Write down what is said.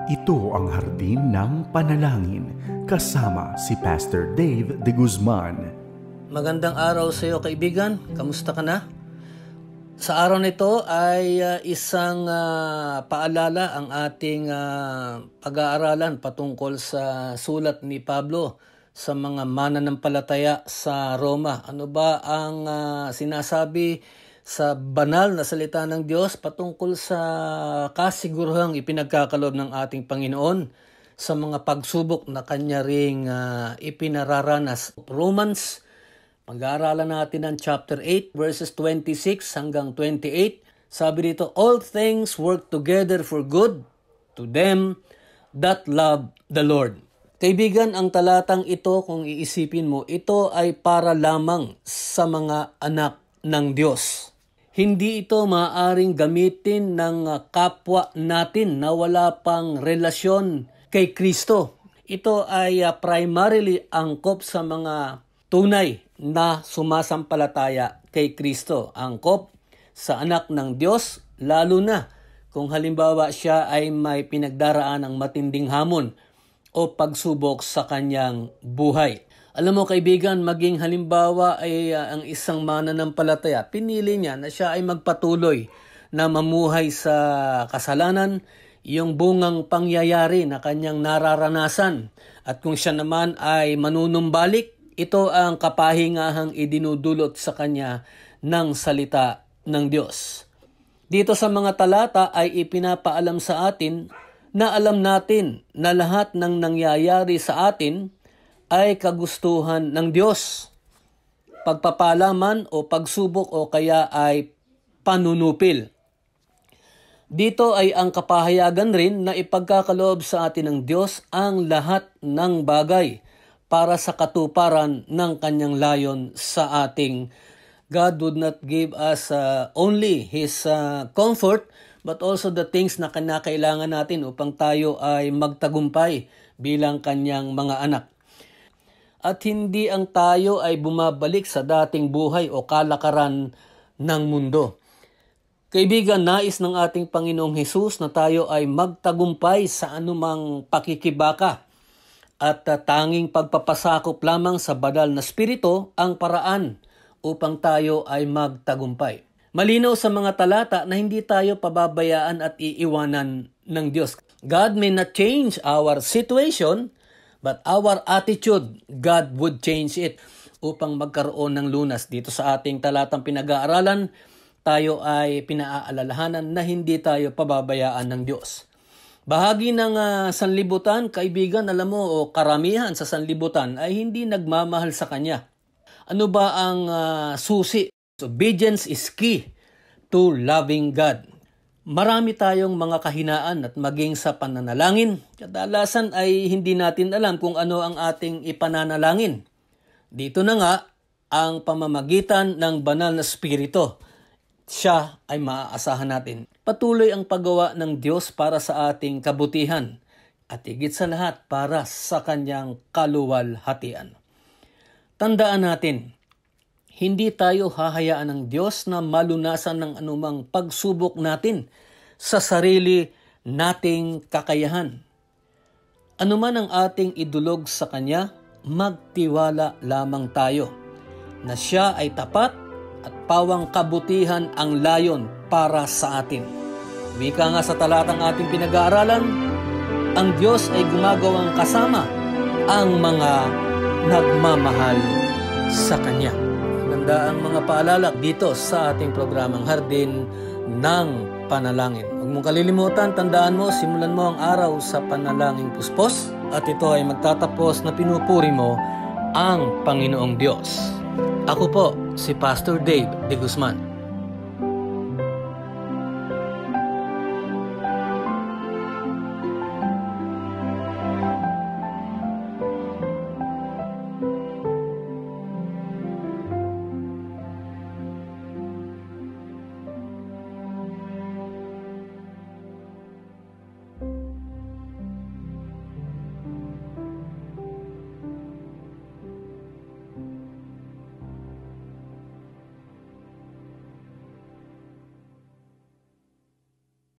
Ito ang Hardin ng Panalangin kasama si Pastor Dave De Guzman. Magandang araw sa iyo kaibigan, kamusta ka na? Sa araw nito ay isang paalala ang ating pag-aaralan patungkol sa sulat ni Pablo sa mga mananampalataya sa Roma. Ano ba ang sinasabi sa banal na salita ng Diyos patungkol sa kasiguruhang ipinagkakaloob ng ating Panginoon sa mga pagsubok na Kanya ring ipinararanas. Romans, pag-aaralan natin ang chapter 8 verses 26 hanggang 28. Sabi dito, all things work together for good to them that love the Lord. Kaibigan, ang talatang ito, kung iisipin mo, ito ay para lamang sa mga anak ng Diyos. Hindi ito maaaring gamitin ng kapwa natin na wala pang relasyon kay Kristo. Ito ay primarily angkop sa mga tunay na sumasampalataya kay Kristo. Angkop sa anak ng Diyos, lalo na kung halimbawa siya ay may pinagdaraan ng matinding hamon o pagsubok sa kanyang buhay. Alam mo kaibigan, maging halimbawa ay ang isang mananampalataya, pinili niya na siya ay magpatuloy na mamuhay sa kasalanan, yung bungang pangyayari na kanyang nararanasan. At kung siya naman ay manunumbalik, ito ang kapahingahang idinudulot sa kanya ng salita ng Diyos. Dito sa mga talata ay ipinapaalam sa atin na alam natin na lahat ng nangyayari sa atin ay kagustuhan ng Diyos. Pagpapalaman o pagsubok o kaya ay panunupil. Dito ay ang kapahayagan rin na ipagkakaloob sa atin ng Diyos ang lahat ng bagay para sa katuparan ng kanyang layon sa ating. God would not give us only His comfort, but also the things na kinakailangan natin upang tayo ay magtagumpay bilang kanyang mga anak. At hindi ang tayo ay bumabalik sa dating buhay o kalakaran ng mundo. Kaibigan, nais ng ating Panginoong Hesus na tayo ay magtagumpay sa anumang pakikibaka at tanging pagpapasakop lamang sa banal na spirito ang paraan upang tayo ay magtagumpay. Malinaw sa mga talata na hindi tayo pababayaan at iiwanan ng Diyos. God may not change our situation, but our attitude, God would change it upang magkaroon ng lunas. Dito sa ating talatang pinag-aaralan, tayo ay pinaaalalahanan na hindi tayo pababayaan ng Diyos. Bahagi ng sanlibutan, kaibigan, alam mo, o karamihan sa sanlibutan ay hindi nagmamahal sa Kanya. Ano ba ang susi? Obedience is key to loving God. Marami tayong mga kahinaan at maging sa pananalangin. Kadalasan ay hindi natin alam kung ano ang ating ipananalangin. Dito na nga ang pamamagitan ng banal na spirito. Siya ay maaasahan natin. Patuloy ang paggawa ng Diyos para sa ating kabutihan at higit sa lahat para sa kanyang kaluwalhatian. Tandaan natin, hindi tayo hahayaan ng Diyos na malunasan ng anumang pagsubok natin sa sarili nating kakayahan. Anuman ang ating idulog sa Kanya, magtiwala lamang tayo na Siya ay tapat at pawang kabutihan ang layon para sa atin. Wika nga sa talatang ating pinag-aaralan, ang Diyos ay gumagawang kasama ang mga nagmamahal sa Kanya. Ganda ang mga paalala dito sa ating programang Hardin ng Panalangin. Huwag mong kalilimutan, tandaan mo, simulan mo ang araw sa panalangin puspos at ito ay magtatapos na pinupuri mo ang Panginoong Diyos. Ako po, si Pastor Dave De Guzman.